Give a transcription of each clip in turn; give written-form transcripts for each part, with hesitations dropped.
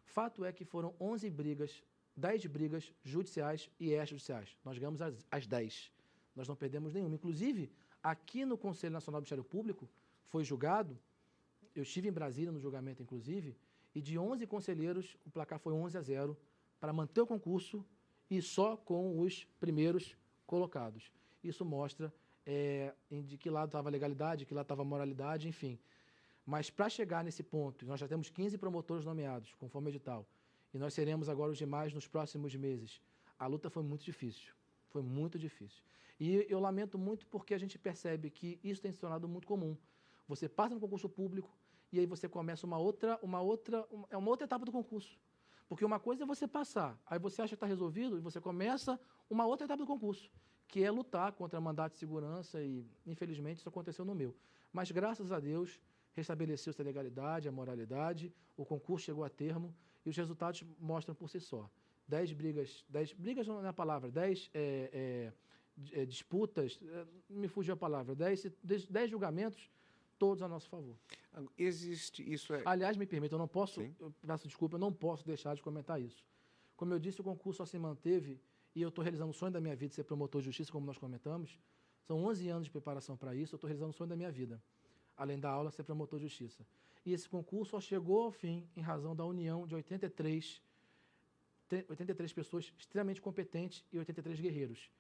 Fato é que foram 11 brigas, 10 brigas judiciais e extrajudiciais. Nós ganhamos as 10. Nós não perdemos nenhuma. Inclusive, aqui no Conselho Nacional do Ministério Público, foi julgado, eu estive em Brasília no julgamento, inclusive, e de 11 conselheiros, o placar foi 11-0 para manter o concurso e só com os primeiros colocados. Isso mostra de que lado estava a legalidade, de que lado estava a moralidade, enfim. Mas para chegar nesse ponto, nós já temos 15 promotores nomeados, conforme o edital, e nós seremos agora os demais nos próximos meses. A luta foi muito difícil, foi muito difícil. E eu lamento muito porque a gente percebe que isso tem se tornado muito comum. Você passa no concurso público e aí você começa uma outra etapa do concurso. Porque uma coisa é você passar, aí você acha que está resolvido e você começa uma outra etapa do concurso, que é lutar contra mandato de segurança e, infelizmente, isso aconteceu no meu. Mas, graças a Deus, restabeleceu-se a legalidade, a moralidade, o concurso chegou a termo e os resultados mostram por si só. 10 brigas não é a palavra, 10 disputas, me fugiu a palavra, 10 julgamentos, todos a nosso favor. Existe, isso é... Aliás, me permita, eu não posso, Sim. eu peço desculpa, eu não posso deixar de comentar isso. Como eu disse, o concurso só se manteve e eu estou realizando o sonho da minha vida de ser promotor de justiça, como nós comentamos. São 11 anos de preparação para isso, eu estou realizando o sonho da minha vida, além da aula, ser promotor de justiça. E esse concurso só chegou ao fim em razão da união de 83 pessoas extremamente competentes e 83 guerreiros.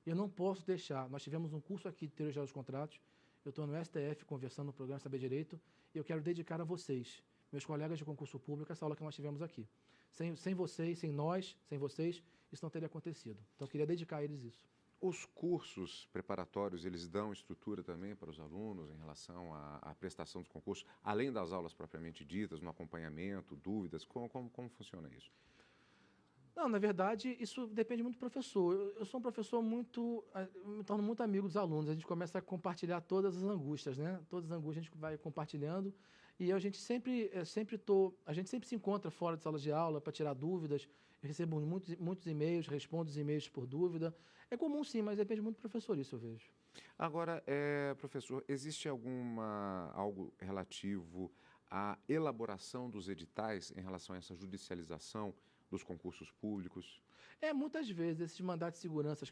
Eu não posso deixar, nós tivemos um curso aqui de Teoria Geral dos Contratos, eu estou no STF conversando no programa Saber Direito e eu quero dedicar a vocês, meus colegas de concurso público, essa aula que nós tivemos aqui. Sem vocês, sem nós, sem vocês, isso não teria acontecido. Então, eu queria dedicar a eles isso. Os cursos preparatórios, eles dão estrutura também para os alunos em relação à prestação dos concursos, além das aulas propriamente ditas, no acompanhamento, dúvidas, como funciona isso? Não, na verdade, isso depende muito do professor. Eu sou um professor me torno muito amigo dos alunos, a gente começa a compartilhar todas as angústias, né? Todas as angústias a gente vai compartilhando e a gente sempre se encontra fora de salas de aula para tirar dúvidas. Eu recebo muitos e-mails, respondo os e-mails por dúvida. É comum sim, mas depende muito do professor, isso eu vejo. Agora, professor, existe algo relativo à elaboração dos editais em relação a essa judicialização dos concursos públicos? Muitas vezes esses mandatos de segurança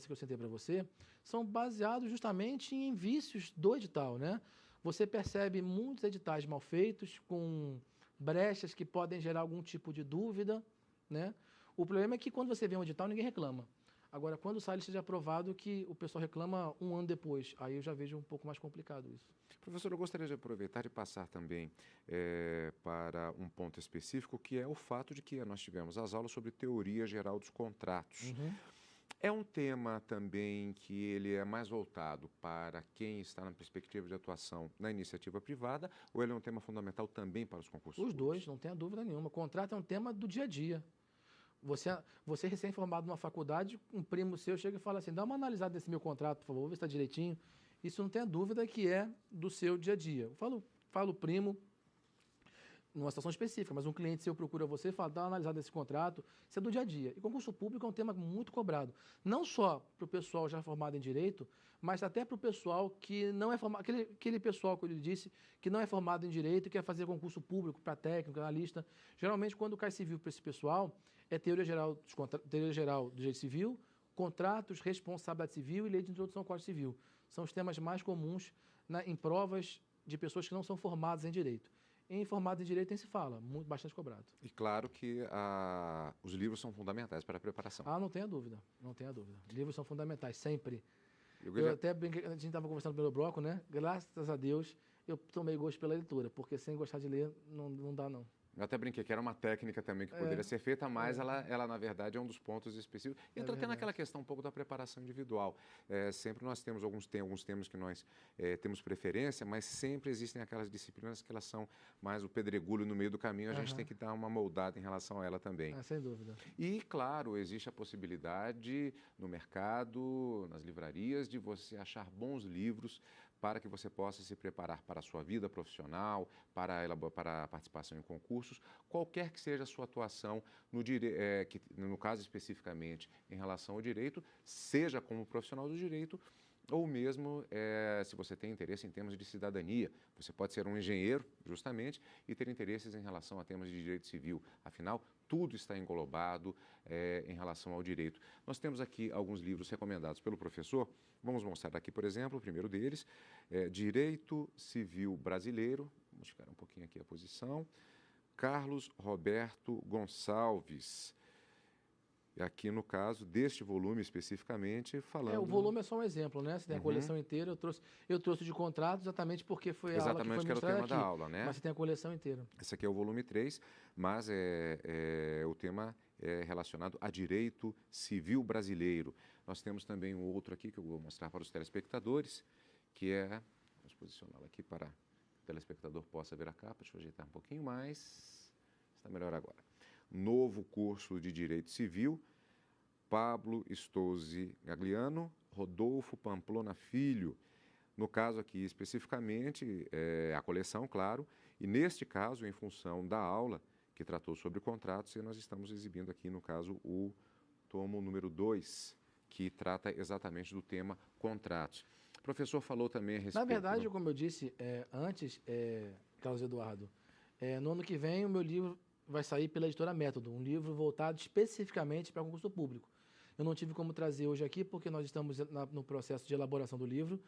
que eu citei para você são baseados justamente em vícios do edital, né? Você percebe muitos editais mal feitos, com brechas que podem gerar algum tipo de dúvida, né? O problema é que quando você vê um edital, ninguém reclama. Agora, quando sai, ele seja aprovado, que o pessoal reclama um ano depois. Aí eu já vejo um pouco mais complicado isso. Professor, eu gostaria de aproveitar e passar também para um ponto específico, que é o fato de que nós tivemos as aulas sobre teoria geral dos contratos. Uhum. É um tema também que ele é mais voltado para quem está na perspectiva de atuação na iniciativa privada, ou ele é um tema fundamental também para os concursos Os públicos? dois, não tenha dúvida nenhuma. O contrato é um tema do dia a dia. Você recém-formado numa faculdade, um primo seu chega e fala assim, dá uma analisada nesse meu contrato, por favor, vê se está direitinho. Isso não tenha dúvida que é do seu dia a dia. Eu falo primo, numa situação específica, mas um cliente seu procura você e fala, dá uma analisada nesse contrato, isso é do dia a dia. E concurso público é um tema muito cobrado, não só para o pessoal já formado em Direito, mas até para o pessoal que não é formado, aquele pessoal que eu lhe disse, que não é formado em Direito e quer fazer concurso público para técnico, analista. Geralmente, quando cai civil para esse pessoal, é teoria geral do direito civil, contratos, responsabilidade civil e lei de introdução ao Código Civil. São os temas mais comuns em provas de pessoas que não são formadas em Direito. Em formado em Direito nem se fala, bastante cobrado. E claro que os livros são fundamentais para a preparação. Não tenha dúvida, não tenha dúvida. Livros são fundamentais, sempre. Eu Até brinquei, a gente estava conversando pelo bloco, né? Graças a Deus, eu tomei gosto pela leitura, porque sem gostar de ler, não dá, não. Eu até brinquei que era uma técnica também que poderia ser feita, mas ela, na verdade, é um dos pontos específicos. Entra até naquela questão um pouco da preparação individual. Sempre nós temos alguns temas que nós temos preferência, mas sempre existem aquelas disciplinas que elas são mais o pedregulho no meio do caminho, a gente tem que dar uma moldada em relação a ela também. Sem dúvida. E, claro, existe a possibilidade no mercado, nas livrarias, de você achar bons livros para que você possa se preparar para a sua vida profissional, para a participação em concursos, qualquer que seja a sua atuação, no caso especificamente em relação ao direito, seja como profissional do direito ou mesmo se você tem interesse em temas de cidadania. Você pode ser um engenheiro, justamente, e ter interesses em relação a temas de direito civil. Afinal, tudo está englobado em relação ao direito. Nós temos aqui alguns livros recomendados pelo professor. Vamos mostrar aqui, por exemplo, o primeiro deles, Direito Civil Brasileiro. Vamos ficar um pouquinho aqui a posição. Carlos Roberto Gonçalves. Aqui, no caso deste volume especificamente, falando... o volume é só um exemplo, né? Você tem a coleção inteira, eu trouxe de contrato exatamente porque foi a aula que foi Exatamente, que era o tema aqui, da aula, né? mas você tem a coleção inteira. Esse aqui é o volume 3, mas o tema é relacionado a direito civil brasileiro. Nós temos também um outro aqui que eu vou mostrar para os telespectadores, que é... Vamos posicioná-lo aqui para que o telespectador possa ver a capa. Deixa eu ajeitar um pouquinho mais. Está melhor agora. Novo curso de Direito Civil, Pablo Stozzi Gagliano, Rodolfo Pamplona Filho. No caso aqui, especificamente, a coleção, claro, e neste caso, em função da aula que tratou sobre contratos, nós estamos exibindo aqui, no caso, o tomo número 2, que trata exatamente do tema contratos. O professor falou também a respeito... Na verdade, como eu disse antes, Carlos Eduardo, no ano que vem o meu livro vai sair pela editora Método, um livro voltado especificamente para concurso público. Eu não tive como trazer hoje aqui, porque nós estamos no processo de elaboração do livro.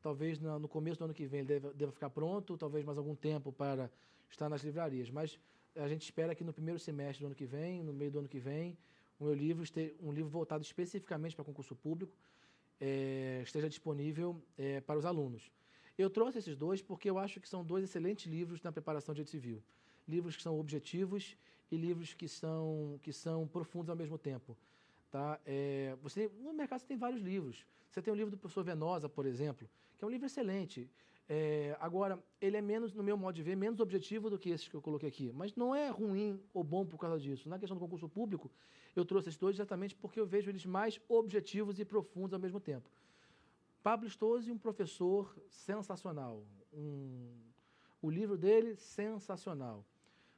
Talvez no começo do ano que vem ele deva ficar pronto, talvez mais algum tempo para estar nas livrarias. Mas a gente espera que no primeiro semestre do ano que vem, no meio do ano que vem, o meu livro esteja um livro voltado especificamente para concurso público, esteja disponível para os alunos. Eu trouxe esses dois porque eu acho que são dois excelentes livros na preparação de direito civil. Livros que são objetivos e livros que são profundos ao mesmo tempo. Tá? No mercado você tem vários livros. Você tem o livro do professor Venosa, por exemplo, que é um livro excelente. Agora, ele é menos, no meu modo de ver, menos objetivo do que esses que eu coloquei aqui. Mas não é ruim ou bom por causa disso. Na questão do concurso público, eu trouxe esses dois exatamente porque eu vejo eles mais objetivos e profundos ao mesmo tempo. Pablo Stozzi, um professor sensacional. O livro dele, sensacional.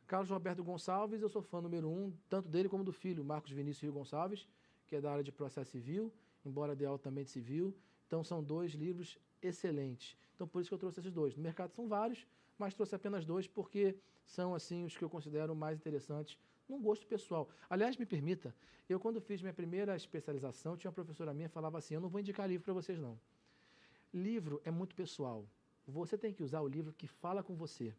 Carlos Roberto Gonçalves, eu sou fã número 1, tanto dele como do filho, Marcos Vinícius Rio Gonçalves, que é da área de processo civil, embora dê aula também de civil. Então, são dois livros excelentes. Então, por isso que eu trouxe esses dois. No mercado são vários, mas trouxe apenas dois porque são, assim, os que eu considero mais interessantes num gosto pessoal. Aliás, me permita, eu quando fiz minha primeira especialização, tinha uma professora minha que falava assim, eu não vou indicar livro para vocês, não. Livro é muito pessoal. Você tem que usar o livro que fala com você.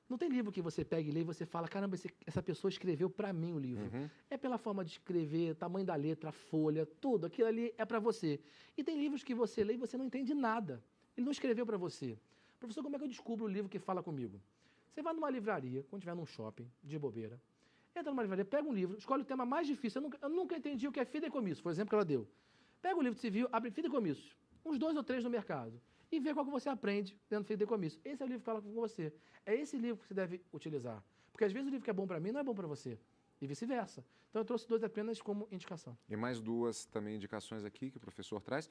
Não tem livro que você pega e lê e você fala, caramba, essa pessoa escreveu para mim o livro. É pela forma de escrever, tamanho da letra, a folha, tudo. Aquilo ali é para você. E tem livros que você lê e você não entende nada. Ele não escreveu para você. Professor, como é que eu descubro o livro que fala comigo? Você vai numa livraria, quando estiver num shopping, de bobeira, entra numa livraria, pega um livro, escolhe o tema mais difícil. Eu nunca entendi o que é fideicomisso, por exemplo, que ela deu. Pega o livro de civil, abre fideicomisso. Uns 2 ou 3 no mercado. E vê qual que você aprende dentro do fideicomisso. Esse é o livro que fala com você. É esse livro que você deve utilizar. Porque às vezes o livro que é bom para mim não é bom para você. E vice-versa. Então eu trouxe 2 apenas como indicação. E mais 2 também indicações aqui que o professor traz.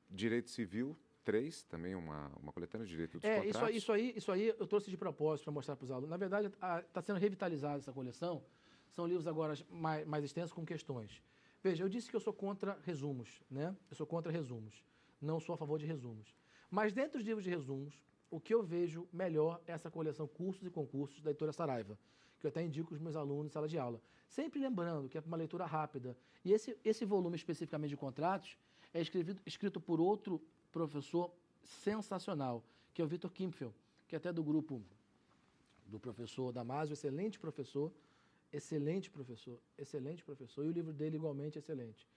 Direito Civil 3, também uma coletânea de direito dos contratos. Isso aí eu trouxe de propósito para mostrar para os alunos. Na verdade, está sendo revitalizada essa coleção. São livros agora mais extensos com questões. Veja, eu disse que eu sou contra resumos, né? Eu sou contra resumos. Não sou a favor de resumos. Mas dentro dos livros de resumos, o que eu vejo melhor é essa coleção Cursos e Concursos da editora Saraiva, que eu até indico os meus alunos em sala de aula. Sempre lembrando que é uma leitura rápida. E esse volume especificamente de contratos é escrito por outro professor sensacional, que é o Vitor Kimpfel, que é até do grupo do professor Damásio, excelente professor, e o livro dele igualmente excelente.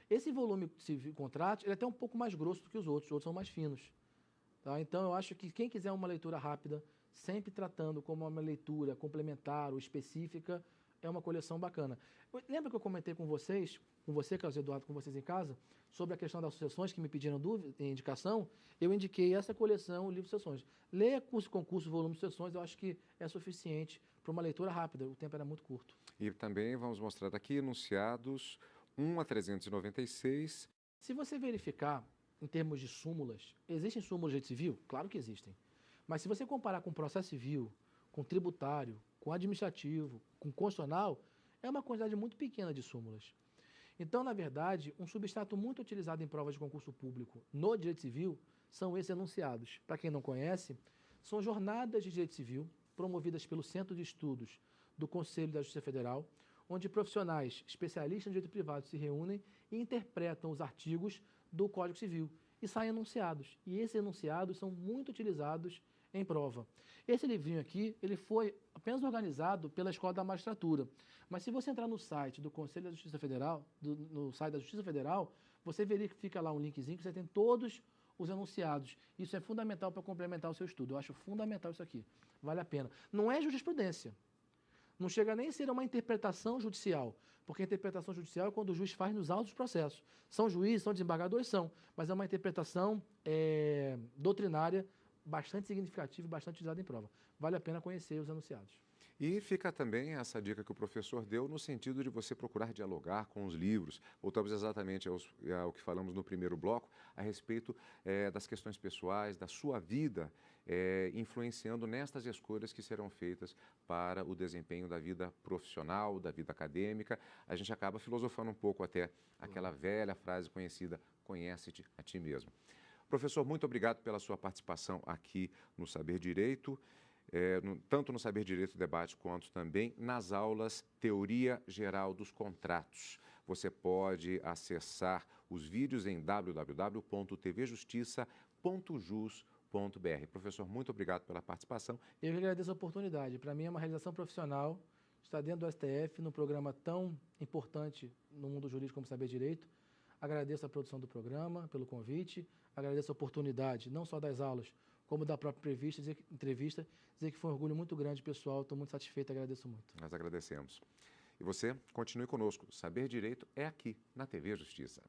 Esse volume de contratos, ele é até um pouco mais grosso do que os outros são mais finos. Tá? Então, eu acho que quem quiser uma leitura rápida, sempre tratando como uma leitura complementar ou específica, é uma coleção bacana. Lembra que eu comentei com você, Carlos Eduardo, com vocês em casa, sobre a questão das sucessões, que me pediram dúvida, indicação? Eu indiquei essa coleção, o livro de sucessões. Leia Curso e Concurso, volume de sucessões, eu acho que é suficiente para uma leitura rápida, o tempo era muito curto. E também vamos mostrar aqui enunciados 1 a 396. Se você verificar, em termos de súmulas, existem súmulas de direito civil? Claro que existem. Mas se você comparar com processo civil, com tributário, com administrativo, com constitucional, é uma quantidade muito pequena de súmulas. Então, na verdade, um substrato muito utilizado em provas de concurso público no direito civil são esses enunciados. Para quem não conhece, são jornadas de direito civil promovidas pelo Centro de Estudos do Conselho da Justiça Federal, onde profissionais especialistas em direito privado se reúnem e interpretam os artigos do Código Civil e saem enunciados. E esses enunciados são muito utilizados em prova. Esse livrinho aqui, ele foi apenas organizado pela Escola da Magistratura. Mas se você entrar no site do Conselho da Justiça Federal, no site da Justiça Federal, você verifica lá um linkzinho que você tem todos os enunciados. Isso é fundamental para complementar o seu estudo. Eu acho fundamental isso aqui. Vale a pena. Não é jurisprudência. Não chega nem a ser uma interpretação judicial, porque a interpretação judicial é quando o juiz faz nos autos dos processos. São juízes, são desembargadores, são, mas é uma interpretação doutrinária bastante significativa e bastante utilizada em prova. Vale a pena conhecer os enunciados. E fica também essa dica que o professor deu no sentido de você procurar dialogar com os livros. Voltamos exatamente ao que falamos no primeiro bloco, a respeito das questões pessoais, da sua vida, influenciando nestas escolhas que serão feitas para o desempenho da vida profissional, da vida acadêmica. A gente acaba filosofando um pouco até aquela velha frase conhecida, conhece-te a ti mesmo. Professor, muito obrigado pela sua participação aqui no Saber Direito. Tanto no Saber Direito Debate, quanto também nas aulas Teoria Geral dos Contratos. Você pode acessar os vídeos em www.tvjustiça.jus.br. Professor, muito obrigado pela participação. Eu que agradeço a oportunidade. Para mim é uma realização profissional estar dentro do STF, num programa tão importante no mundo jurídico como Saber Direito. Agradeço a produção do programa, pelo convite. Agradeço a oportunidade, não só das aulas, como da própria entrevista, dizer que foi um orgulho muito grande, pessoal. Estou muito satisfeito, agradeço muito. Nós agradecemos. E você, continue conosco. Saber Direito é aqui, na TV Justiça.